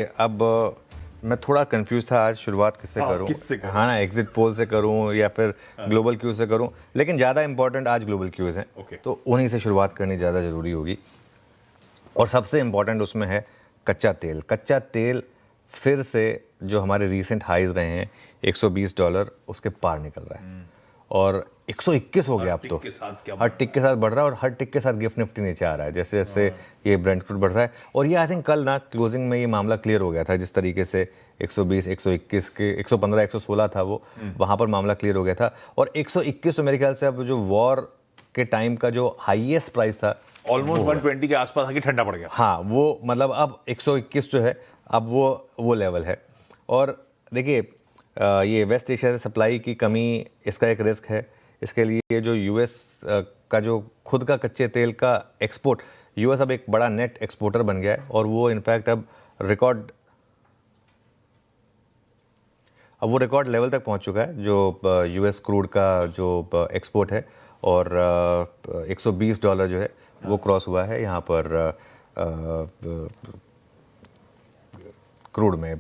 अब मैं थोड़ा कंफ्यूज था आज शुरुआत किससे करूं। किससे करूं? हाँ ना, एग्जिट पोल से करूं या फिर ग्लोबल क्यूज से करूं, लेकिन ज़्यादा इंपॉर्टेंट आज ग्लोबल क्यूज हैं। Okay. तो उन्हीं से शुरुआत करनी ज़्यादा ज़रूरी होगी। और सबसे इम्पॉर्टेंट उसमें है कच्चा तेल। कच्चा तेल फिर से जो हमारे रीसेंट हाइज रहे हैं $120 उसके पार निकल रहा है और 121 हो गया अब तो। हर टिक के साथ बढ़ रहा है और हर टिक के साथ गिफ्ट निफ्टी नीचे आ रहा है जैसे जैसे ये ब्रेंट क्रूड बढ़ रहा है। और ये आई थिंक कल ना क्लोजिंग में ये मामला क्लियर हो गया था, जिस तरीके से 120 121 के 115 116 था वो, वहाँ पर मामला क्लियर हो गया था। और 121 तो मेरे ख्याल से अब जो वॉर के टाइम का जो हाईएस्ट प्राइस था ऑलमोस्ट 120 के आसपास आके ठंडा पड़ गया। हाँ, वो मतलब अब 121 जो है अब वो लेवल है। और देखिए ये वेस्ट एशिया से सप्लाई की कमी, इसका एक रिस्क है। इसके लिए जो यूएस का जो खुद का कच्चे तेल का एक्सपोर्ट, यूएस अब एक बड़ा नेट एक्सपोर्टर बन गया है और वो इनफैक्ट अब रिकॉर्ड लेवल तक पहुंच चुका है जो यूएस क्रूड का जो एक्सपोर्ट है। और $120 जो है वो क्रॉस हुआ है यहाँ पर क्रूड में।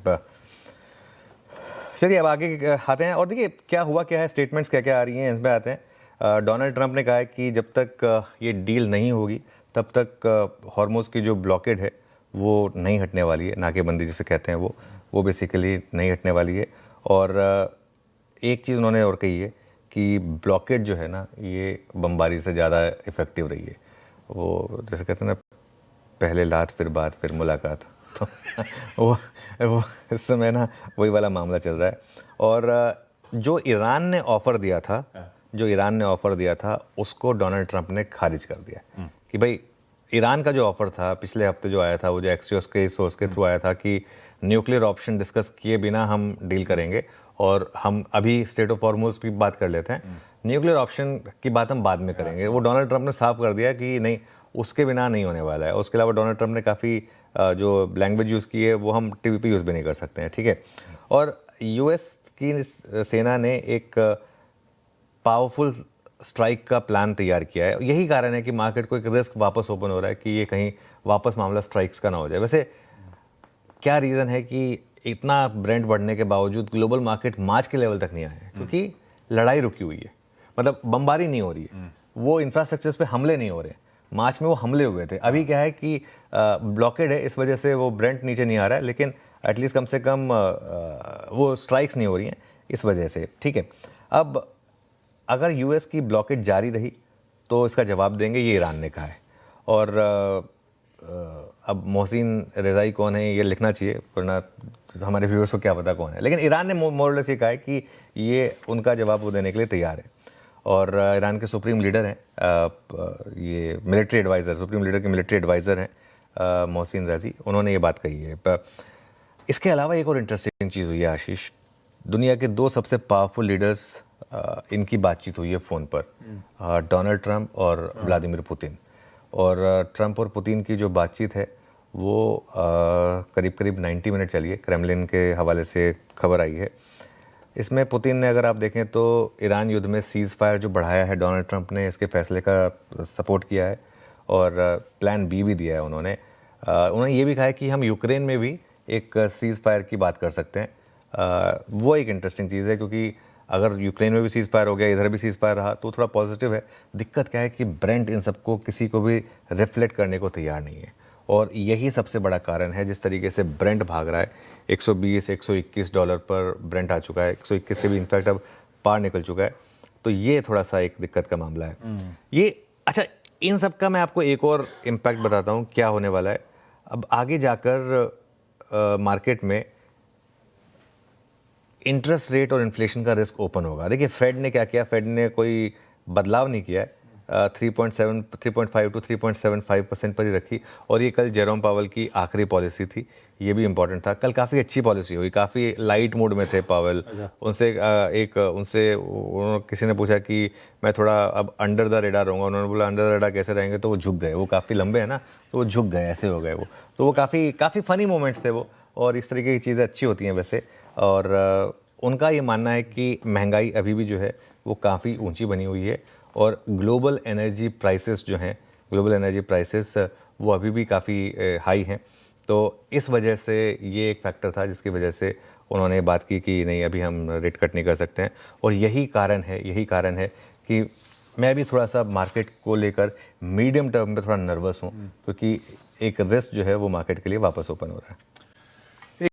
चलिए अब आगे आते हैं और देखिए क्या हुआ क्या है, स्टेटमेंट्स क्या क्या आ रही हैं, इसमें आते हैं। डोनाल्ड ट्रंप ने कहा है कि जब तक ये डील नहीं होगी तब तक हॉर्मुज़ की जो ब्लॉकेड है वो नहीं हटने वाली है। नाकेबंदी जिसे कहते हैं वो बेसिकली नहीं हटने वाली है। और एक चीज़ उन्होंने और कही है कि ब्लॉकेड जो है ना ये बमबारी से ज़्यादा इफ़ेक्टिव रही है। वो जैसे कहते हैं ना, पहले लात फिर बात फिर मुलाकात। तो वो इस समय ना वही वाला मामला चल रहा है। और जो ईरान ने ऑफ़र दिया था उसको डोनाल्ड ट्रंप ने खारिज कर दिया कि भाई ईरान का जो ऑफ़र था पिछले हफ्ते जो आया था, वो जो एक्सियोस के सोर्स के थ्रू आया था कि न्यूक्लियर ऑप्शन डिस्कस किए बिना हम डील करेंगे और हम अभी स्टेट ऑफ हॉर्मुज़ की बात कर लेते हैं, न्यूक्लियर ऑप्शन की बात हम बाद में करेंगे। वो डोनाल्ड ट्रंप ने साफ कर दिया कि नहीं, उसके बिना नहीं होने वाला है। उसके अलावा डोनाल्ड ट्रंप ने काफ़ी जो लैंग्वेज यूज़ की है वो हम टीवी पे यूज़ भी नहीं कर सकते हैं, ठीक है। और यूएस की सेना ने एक पावरफुल स्ट्राइक का प्लान तैयार किया है। यही कारण है कि मार्केट को एक रिस्क वापस ओपन हो रहा है कि ये कहीं वापस मामला स्ट्राइक्स का ना हो जाए। वैसे क्या रीज़न है कि इतना ब्रेंट बढ़ने के बावजूद ग्लोबल मार्केट मार्च के लेवल तक नहीं आया है? क्योंकि लड़ाई रुकी हुई है, मतलब बमबारी नहीं हो रही है, वो इंफ्रास्ट्रक्चर्स पे हमले नहीं हो रहे। मार्च में वो हमले हुए थे। अभी क्या है कि ब्लॉकेड है, इस वजह से वो ब्रेंट नीचे नहीं आ रहा है, लेकिन एटलीस्ट कम से कम वो स्ट्राइक्स नहीं हो रही हैं इस वजह से, ठीक है। अब अगर यूएस की ब्लॉकेड जारी रही तो इसका जवाब देंगे, ये ईरान ने कहा है। और अब मोहसिन रज़ाई कौन है ये लिखना चाहिए, वरना हमारे व्यूअर्स को क्या पता कौन है। लेकिन ईरान ने मोरलेस ये कहा है कि ये उनका जवाब वो देने के लिए तैयार है। और ईरान के सुप्रीम लीडर हैं, ये मिलिट्री एडवाइज़र, सुप्रीम लीडर के मिलिट्री एडवाइज़र हैं मोहसिन रज़ी, उन्होंने ये बात कही है। इसके अलावा एक और इंटरेस्टिंग चीज़ हुई है आशीष, दुनिया के दो सबसे पावरफुल लीडर्स इनकी बातचीत हुई है फ़ोन पर, डोनाल्ड ट्रंप और व्लादिमीर पुतिन। और ट्रंप और पुतिन की जो बातचीत है वो करीब करीब 90 मिनट चली है, क्रेमलिन के हवाले से खबर आई है। इसमें पुतिन ने, अगर आप देखें तो ईरान युद्ध में सीज़ फायर जो बढ़ाया है डोनाल्ड ट्रंप ने, इसके फैसले का सपोर्ट किया है और प्लान बी भी दिया है उन्होंने। उन्होंने ये भी कहा है कि हम यूक्रेन में भी एक सीज़ फायर की बात कर सकते हैं। वो एक इंटरेस्टिंग चीज़ है क्योंकि अगर यूक्रेन में भी सीज़ फायर हो गया, इधर भी सीज़ फायर रहा तो थोड़ा पॉजिटिव है। दिक्कत क्या है कि ब्रेंट इन सबको किसी को भी रिफ्लेक्ट करने को तैयार नहीं है और यही सबसे बड़ा कारण है जिस तरीके से ब्रेंट भाग रहा है। 120 121 डॉलर पर ब्रेंट आ चुका है, 121 के भी इनफैक्ट अब पार निकल चुका है। तो ये थोड़ा सा एक दिक्कत का मामला है ये। अच्छा, इन सब का मैं आपको एक और इम्पैक्ट बताता हूँ क्या होने वाला है। अब आगे जाकर मार्केट में इंटरेस्ट रेट और इन्फ्लेशन का रिस्क ओपन होगा। देखिए फेड ने क्या किया, फेड ने कोई बदलाव नहीं किया है, 3.5 टू 3.75% पर ही रखी। और ये कल जेरोम पावल की आखिरी पॉलिसी थी, ये भी इंपॉर्टेंट था। कल काफ़ी अच्छी पॉलिसी हुई, काफ़ी लाइट मूड में थे पावल। उनसे किसी ने पूछा कि मैं थोड़ा अब अंडर द रेडार रहूँगा, उन्होंने बोला अंडर द रेडार कैसे रहेंगे, तो वो झुक गए। वो काफ़ी लंबे हैं ना, तो वो झुक गए, ऐसे हो गए वो। तो वो काफ़ी फ़नी मोमेंट्स थे वो, और इस तरीके की चीज़ें अच्छी होती हैं वैसे। और उनका ये मानना है कि महंगाई अभी भी जो है वो काफ़ी ऊंची बनी हुई है और ग्लोबल एनर्जी प्राइसेस जो हैं, ग्लोबल एनर्जी प्राइसेस वो अभी भी काफ़ी हाई हैं। तो इस वजह से ये एक फैक्टर था जिसकी वजह से उन्होंने बात की कि नहीं अभी हम रेट कट नहीं कर सकते हैं। और यही कारण है कि मैं भी थोड़ा सा मार्केट को लेकर मीडियम टर्म में थोड़ा नर्वस हूँ, क्योंकि एक रिस्क जो है वो मार्केट के लिए वापस ओपन हो रहा है।